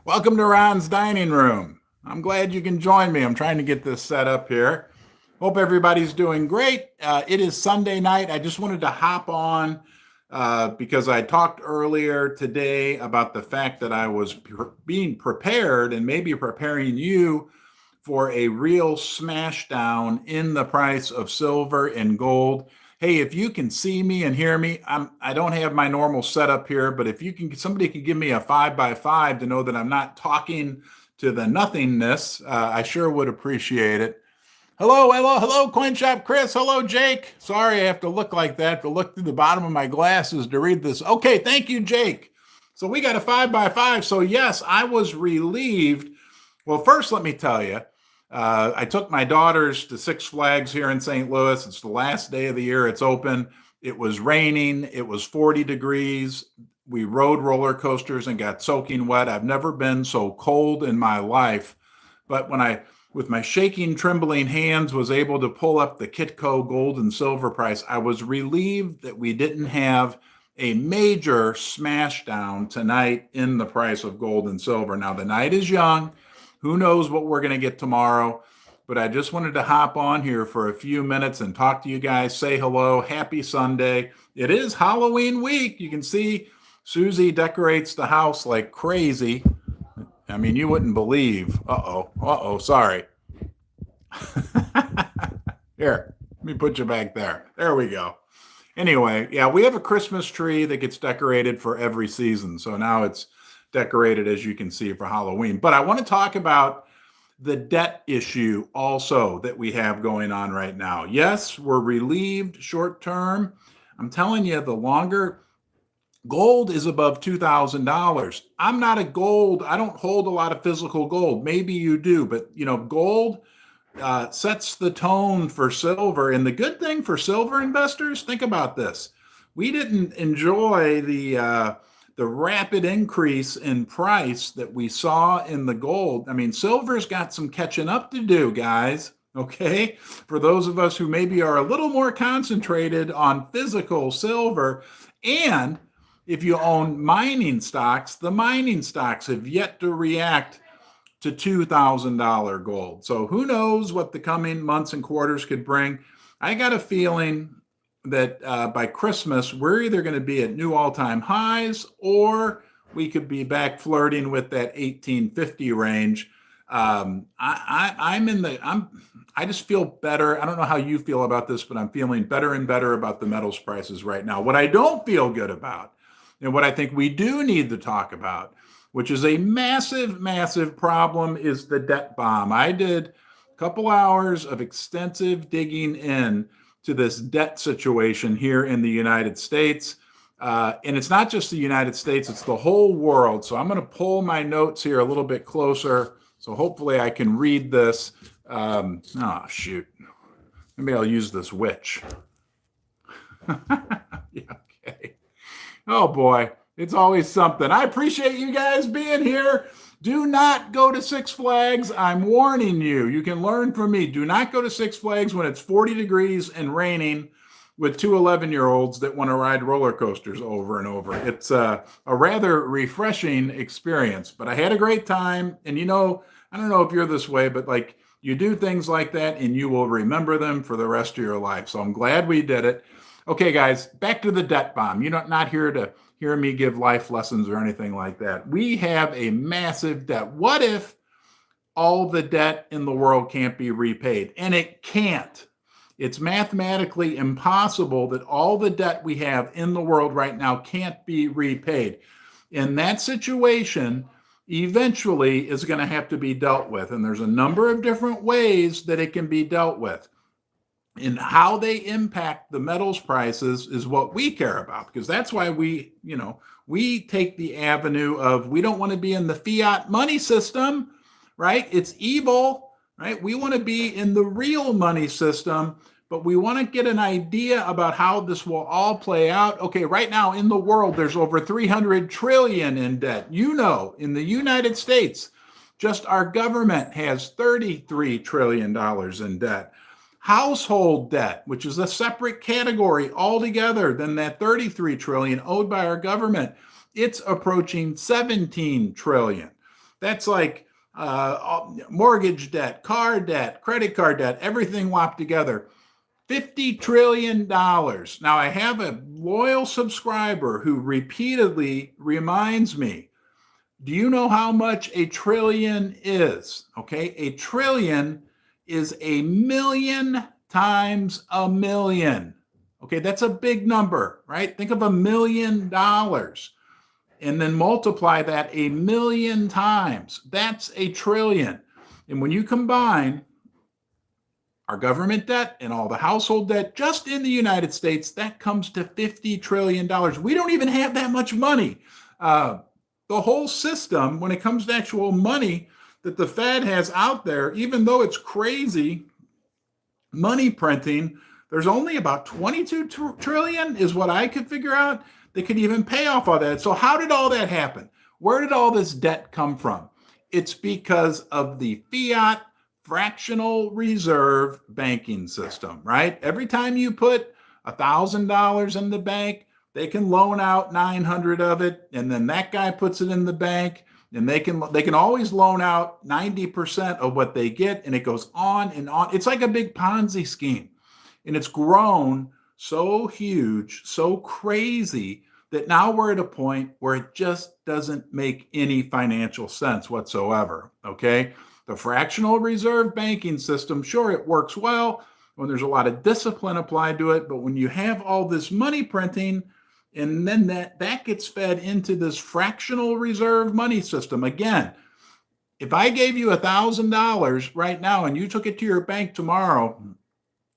Welcome to Ron's Dining Room. I'm glad you can join me. I'm trying to get this set up here. Hope everybody's doing great. It is Sunday night. I just wanted to hop on because I talked earlier today about the fact that I was being prepared and maybe preparing you for a real smash down in the price of silver and gold. Hey, if you can see me and hear me, I don't have my normal setup here, but if you can, somebody can give me a 5x5 to know that I'm not talking to the nothingness, I sure would appreciate it. Hello, Coin Shop Chris. Hello, Jake. Sorry I have to look like that, to look through the bottom of my glasses to read this. Okay, thank you, Jake. So we got a 5x5. So yes, I was relieved. Well, first, let me tell you, I took my daughters to Six Flags here in St. Louis. It's the last day of the year it's open. It was raining. It was 40 degrees. We rode roller coasters and got soaking wet. I've never been so cold in my life. But when I, with my shaking, trembling hands, was able to pull up the Kitco gold and silver price, I was relieved that we didn't have a major smash down tonight in the price of gold and silver. Now, the night is young. Who knows what we're going to get tomorrow? But I just wanted to hop on here for a few minutes and talk to you guys, say hello, happy Sunday. It is Halloween week. You can see Susie decorates the house like crazy. I mean, you wouldn't believe. Sorry. Here, let me put you back there. There we go. Anyway, yeah, we have a Christmas tree that gets decorated for every season. So now it's decorated, as you can see, for Halloween. But I want to talk about the debt issue also that we have going on right now. Yes, we're relieved short term. I'm telling you, the longer gold is above $2,000. I'm not a gold, I don't hold a lot of physical gold. Maybe you do, but gold sets the tone for silver. And the good thing for silver investors, think about this. We didn't enjoy the rapid increase in price that we saw in the gold. I mean, silver's got some catching up to do, guys. Okay. For those of us who maybe are a little more concentrated on physical silver, and if you own mining stocks, the mining stocks have yet to react to $2,000 gold. So who knows what the coming months and quarters could bring. I got a feeling that by Christmas, we're either going to be at new all-time highs or we could be back flirting with that 1850 range. I just feel better. I don't know how you feel about this, but I'm feeling better and better about the metals prices right now. What I don't feel good about, and what I think we do need to talk about, which is a massive, massive problem, is the debt bomb. I did a couple hours of extensive digging in to this debt situation here in the United States. And it's not just the United States, it's the whole world. So I'm going to pull my notes here a little bit closer. So hopefully I can read this. Oh, shoot. Maybe I'll use this witch. Yeah, okay. Oh, boy. It's always something. I appreciate you guys being here. Do not go to Six Flags. I'm warning you. You can learn from me. Do not go to Six Flags when it's 40 degrees and raining with two 11-year-olds that want to ride roller coasters over and over. It's a rather refreshing experience, but I had a great time. And I don't know if you're this way, but like you do things like that and you will remember them for the rest of your life. So I'm glad we did it. Okay, guys, back to the debt bomb. You're not here to hear me give life lessons or anything like that. We have a massive debt. What if all the debt in the world can't be repaid? And it can't. It's mathematically impossible that all the debt we have in the world right now can't be repaid. In that situation, eventually is going to have to be dealt with. And there's a number of different ways that it can be dealt with. And how they impact the metals prices is what we care about, because that's why we take the avenue of, we don't want to be in the fiat money system, right? It's evil, right? We want to be in the real money system, but we want to get an idea about how this will all play out. Okay, right now in the world, there's over 300 trillion in debt. In the United States, just our government has $33 trillion in debt. Household debt, which is a separate category altogether than that 33 trillion owed by our government, it's approaching 17 trillion. That's like mortgage debt, car debt, credit card debt, everything whopped together. $50 trillion. Now, I have a loyal subscriber who repeatedly reminds me, do you know how much a trillion is? Okay, a trillion is a million times a million. Okay, that's a big number, right? Think of $1 million and then multiply that a million times. That's a trillion. And when you combine our government debt and all the household debt just in the United States, that comes to $50 trillion. We don't even have that much money. The whole system, when it comes to actual money that the Fed has out there, even though it's crazy money printing, there's only about 22 trillion is what I could figure out. They could even pay off all that. So how did all that happen? Where did all this debt come from? It's because of the fiat fractional reserve banking system, right? Every time you put $1,000 in the bank, they can loan out 900 of it, and then that guy puts it in the bank, and they can always loan out 90% of what they get, and it goes on and on. It's like a big Ponzi scheme, and it's grown so huge, so crazy, that now we're at a point where it just doesn't make any financial sense whatsoever, okay? The fractional reserve banking system, sure, it works well when there's a lot of discipline applied to it, but when you have all this money printing, and then that gets fed into this fractional reserve money system. Again, if I gave you $1,000 right now and you took it to your bank tomorrow,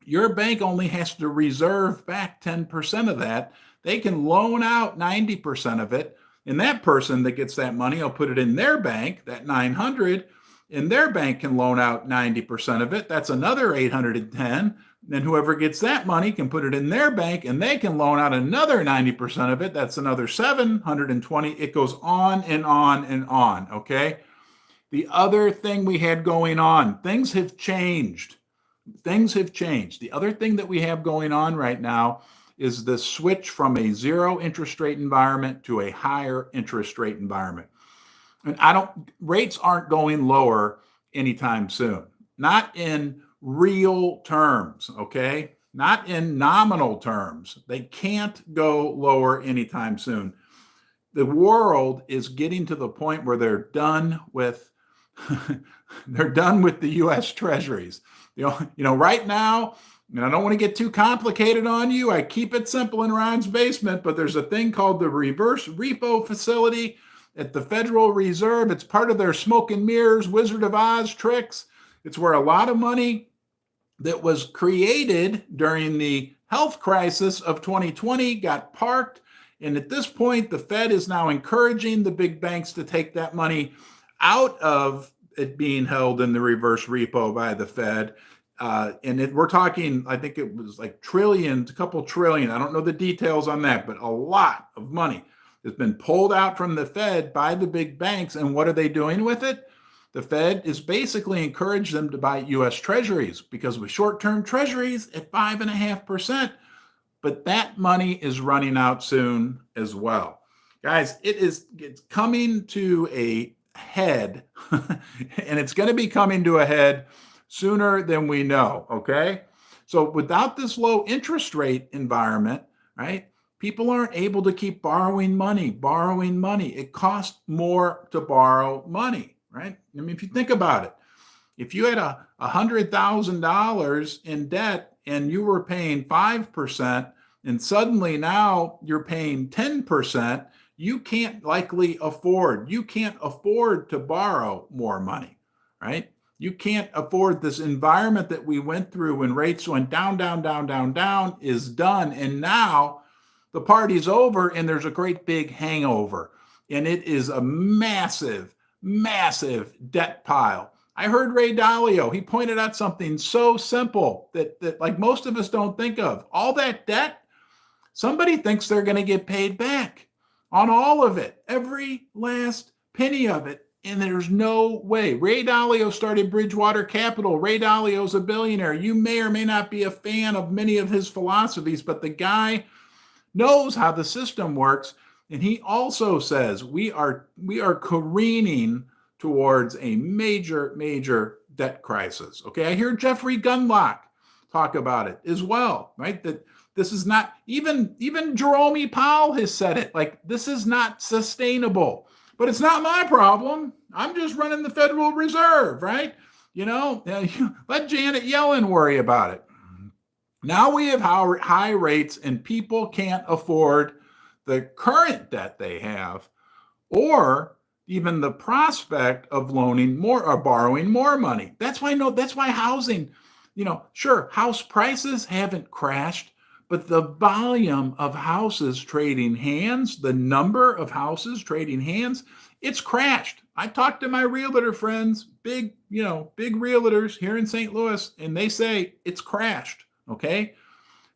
your bank only has to reserve back 10% of that. They can loan out 90% of it. And that person that gets that money will put it in their bank, that 900, and their bank can loan out 90% of it. That's another 810. Then whoever gets that money can put it in their bank and they can loan out another 90% of it. That's another 720. It goes on and on and on, okay? The other thing we had going on, things have changed. Things have changed. The other thing that we have going on right now is the switch from a zero interest rate environment to a higher interest rate environment. And rates aren't going lower anytime soon. Not in real terms, okay? Not in nominal terms. They can't go lower anytime soon. The world is getting to the point where they're done with the US Treasuries. You know, right now, and I don't want to get too complicated on you. I keep it simple in Ron's basement, but there's a thing called the reverse repo facility at the Federal Reserve. It's part of their smoke and mirrors, Wizard of Oz tricks. It's where a lot of money that was created during the health crisis of 2020 got parked. And at this point, the Fed is now encouraging the big banks to take that money out of it being held in the reverse repo by the Fed. We're talking, I think it was like trillions, a couple trillion. I don't know the details on that, but a lot of money has been pulled out from the Fed by the big banks. And what are they doing with it? The Fed is basically encouraged them to buy US Treasuries because with short-term Treasuries at 5.5%, but that money is running out soon as well. Guys, it's coming to a head, and it's going to be coming to a head sooner than we know, okay? So without this low interest rate environment, right, people aren't able to keep borrowing money. It costs more to borrow money, right? I mean, if you think about it, if you had $100,000 in debt and you were paying 5%, and suddenly now you're paying 10%, you can't afford to borrow more money, right? You can't afford this environment that we went through when rates went down is done. And now the party's over and there's a great big hangover. And it is a massive, massive debt pile. I heard Ray Dalio, he pointed out something so simple that like most of us don't think of. All that debt, somebody thinks they're going to get paid back on all of it, every last penny of it. And there's no way. Ray Dalio started Bridgewater Capital. Ray Dalio's a billionaire. You may or may not be a fan of many of his philosophies, but the guy knows how the system works. And he also says we are careening towards a major, major debt crisis. Okay, I hear Jeffrey Gundlach talk about it as well, right? That this is not, even Jerome Powell has said it, like, this is not sustainable. But it's not my problem. I'm just running the Federal Reserve, right? Let Janet Yellen worry about it. Now we have high rates and people can't afford the current debt they have, or even the prospect of loaning more or borrowing more money. That's why housing, sure, house prices haven't crashed, but the volume of houses trading hands, the number of houses trading hands, it's crashed. I talked to my realtor friends, big realtors here in St. Louis, and they say it's crashed, okay?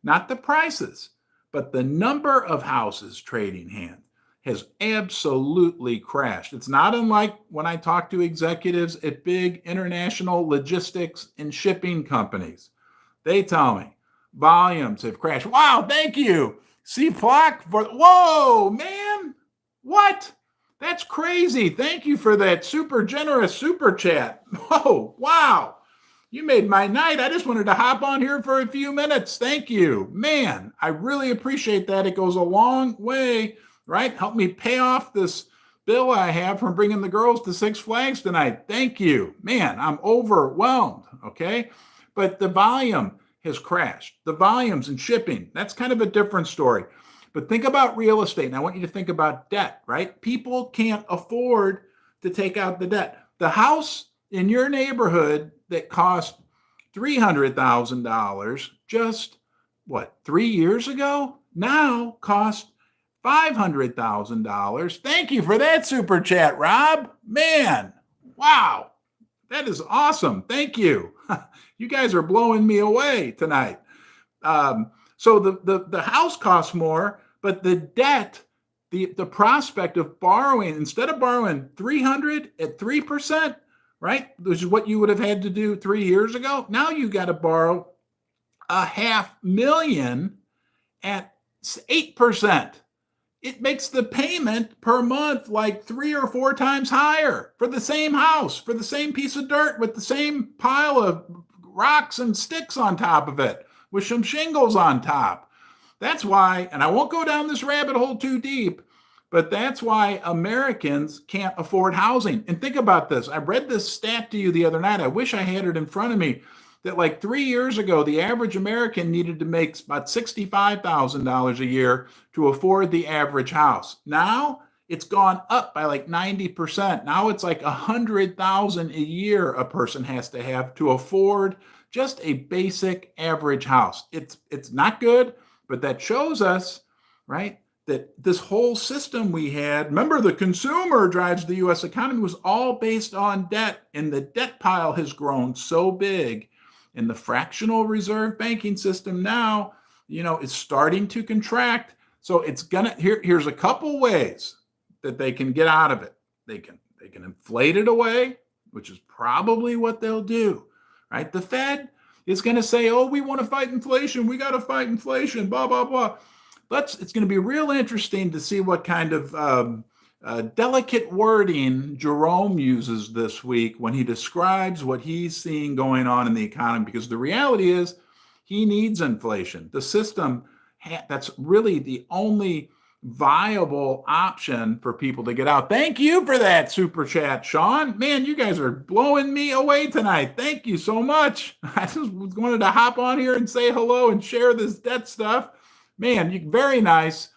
Not the prices, but the number of houses trading hands has absolutely crashed. It's not unlike when I talk to executives at big international logistics and shipping companies. They tell me volumes have crashed. Wow, thank you. C. Flock whoa, man. What? That's crazy. Thank you for that super generous super chat. Whoa, wow. You made my night. I just wanted to hop on here for a few minutes. Thank you. Man, I really appreciate that. It goes a long way, right? Help me pay off this bill I have from bringing the girls to Six Flags tonight. Thank you. Man, I'm overwhelmed, okay? But the volume has crashed. The volumes in shipping, that's kind of a different story. But think about real estate. And I want you to think about debt, right? People can't afford to take out the debt. The house in your neighborhood that cost $300,000 just, 3 years ago, now costs $500,000. Thank you for that super chat, Rob. Man, wow, that is awesome. Thank you. You guys are blowing me away tonight. So the house costs more, but the debt, the prospect of borrowing, instead of borrowing $300 at 3%, right, which is what you would have had to do 3 years ago, now you got to borrow $500,000 at 8%. It makes the payment per month like 3 or 4 times higher for the same house, for the same piece of dirt with the same pile of rocks and sticks on top of it with some shingles on top. That's why, and I won't go down this rabbit hole too deep, but that's why Americans can't afford housing. And think about this. I read this stat to you the other night. I wish I had it in front of me, that like 3 years ago, the average American needed to make about $65,000 a year to afford the average house. Now it's gone up by like 90%. Now it's like $100,000 a year a person has to have to afford just a basic average house. It's not good, but that shows us, right, that this whole system we had, remember, the consumer drives the U.S. economy, was all based on debt, and the debt pile has grown so big. And the fractional reserve banking system now, is starting to contract. So it's here's a couple ways that they can get out of it. They can inflate it away, which is probably what they'll do, right? The Fed is going to say, oh, we want to fight inflation. We got to fight inflation, blah, blah, blah. It's going to be real interesting to see what kind of delicate wording Jerome uses this week when he describes what he's seeing going on in the economy, because the reality is he needs inflation. The system, that's really the only viable option for people to get out. Thank you for that super chat, Sean. Man, you guys are blowing me away tonight. Thank you so much. I just wanted to hop on here and say hello and share this debt stuff. Man, you very nice.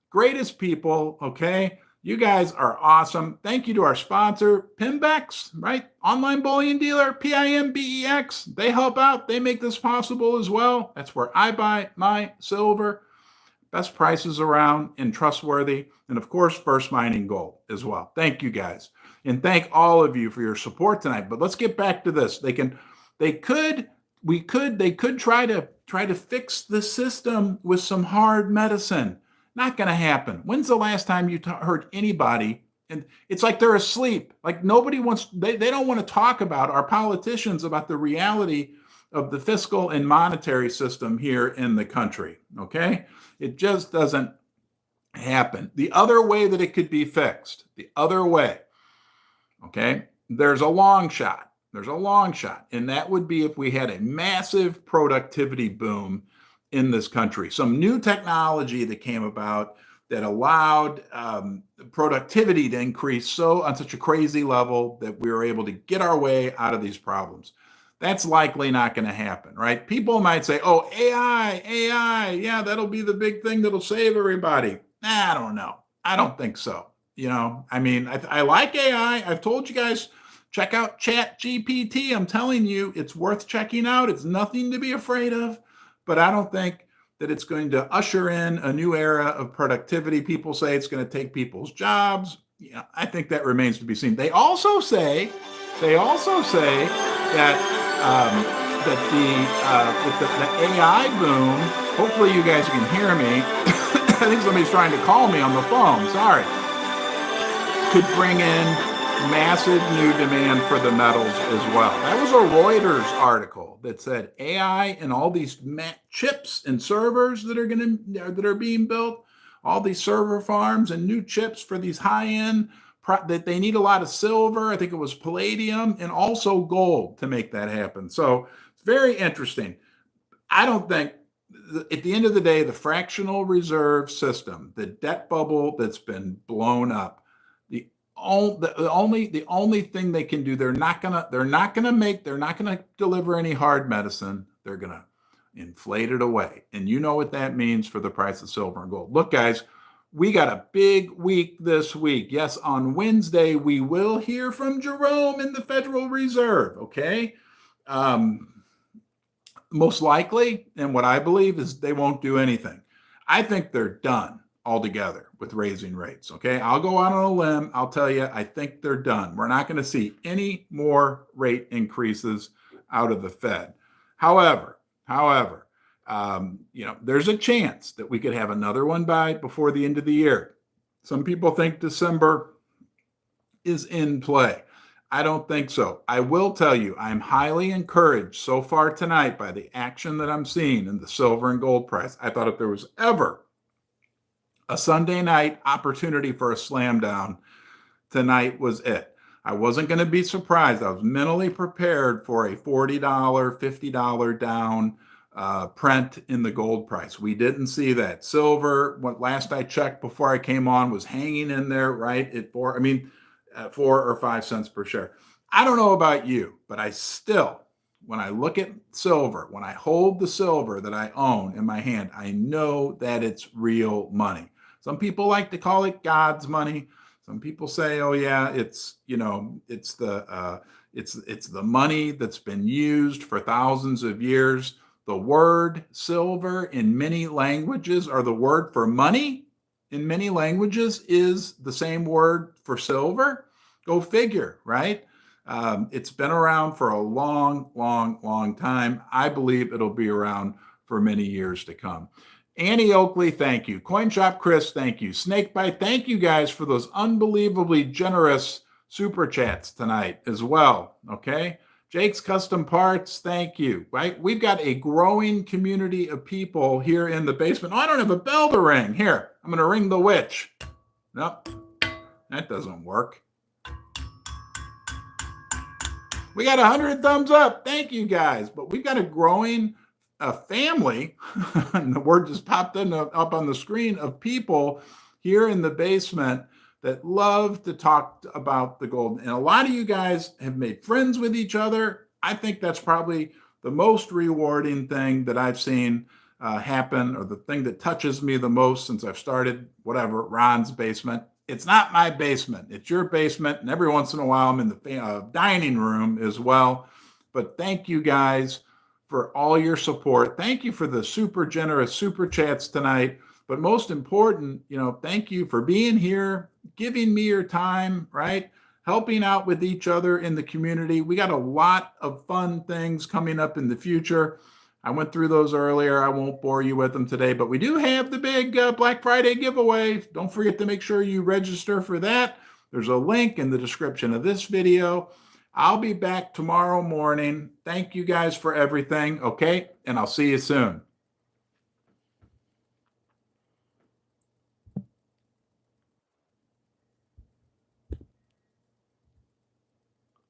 Greatest people, okay? You guys are awesome. Thank you to our sponsor, Pimbex, right? Online bullion dealer, Pimbex. They help out. They make this possible as well. That's where I buy my silver. Best prices around and trustworthy. And of course, First Mining Gold as well. Thank you guys. And thank all of you for your support tonight. But let's get back to this. They could try to fix the system with some hard medicine. Not going to happen. When's the last time you heard anybody? And it's like they're asleep. Like nobody wants, they don't want to talk about, our politicians, about the reality of the fiscal and monetary system here in the country. Okay? It just doesn't happen. The other way that it could be fixed, the other way, okay, there's a long shot. There's a long shot. And that would be if we had a massive productivity boom in this country. Some new technology that came about that allowed productivity to increase on such a crazy level that we were able to get our way out of these problems. That's likely not going to happen, right? People might say, oh, AI, yeah, that'll be the big thing that'll save everybody. I don't know. I don't think so. I mean, I like AI. I've told you guys, check out ChatGPT. I'm telling you, it's worth checking out. It's nothing to be afraid of, but I don't think that it's going to usher in a new era of productivity. People say it's going to take people's jobs. Yeah, I think that remains to be seen. They also say that with the AI boom, hopefully you guys can hear me. I think somebody's trying to call me on the phone. Sorry. Could bring in massive new demand for the metals as well. That was a Reuters article that said AI and all these chips and servers that are being built, all these server farms and new chips for these high-end that they need a lot of silver. I think it was palladium and also gold to make that happen. So it's very interesting. I don't think at the end of the day, the fractional reserve system, the debt bubble that's been blown up, the only thing they can do, they're not gonna deliver any hard medicine. They're gonna inflate it away. And you know what that means for the price of silver and gold. Look, guys, we got a big week this week. Yes, on Wednesday, we will hear from Jerome in the Federal Reserve, okay? Most likely, and what I believe is they won't do anything. I think they're done altogether with raising rates, okay? I'll go out on a limb. I'll tell you, I think they're done. We're not going to see any more rate increases out of the Fed. However, there's a chance that we could have another one before the end of the year. Some people think December is in play. I don't think so. I will tell you, I'm highly encouraged so far tonight by the action that I'm seeing in the silver and gold price. I thought if there was ever a Sunday night opportunity for a slam down, tonight was it. I wasn't going to be surprised. I was mentally prepared for a $40, $50 down print in the gold price. We didn't see that. Silver, last I checked before I came on, was hanging in there right at 4 or 5 cents per share. I don't know about you, but I still, when I look at silver, when I hold the silver that I own in my hand, I know that it's real money. Some people like to call it God's money. Some people say, oh yeah, it's the money that's been used for thousands of years. The word silver in many languages, or the word for money in many languages, is the same word for silver. Go figure, right? It's been around for a long time. I believe it'll be around for many years to come. Annie Oakley, thank you. CoinShop Chris, thank you. Snakebite, thank you guys for those unbelievably generous super chats tonight as well, okay? Jake's Custom Parts, thank you, right? We've got a growing community of people here in the basement. Oh, I don't have a bell to ring. Here, I'm going to ring the witch. Nope, that doesn't work. We got 100 thumbs up. Thank you, guys. But we've got a growing family, and the word just popped up on the screen, of people here in the basement that love to talk about the gold. And a lot of you guys have made friends with each other. I think that's probably the most rewarding thing that I've seen happen, or the thing that touches me the most since I've started, Ron's basement. It's not my basement. It's your basement. And every once in a while, I'm in the dining room as well. But thank you guys for all your support. Thank you for the super generous super chats tonight. But most important, thank you for being here, giving me your time, right? Helping out with each other in the community. We got a lot of fun things coming up in the future. I went through those earlier. I won't bore you with them today, but we do have the big Black Friday giveaway. Don't forget to make sure you register for that. There's a link in the description of this video. I'll be back tomorrow morning. Thank you guys for everything, okay? And I'll see you soon.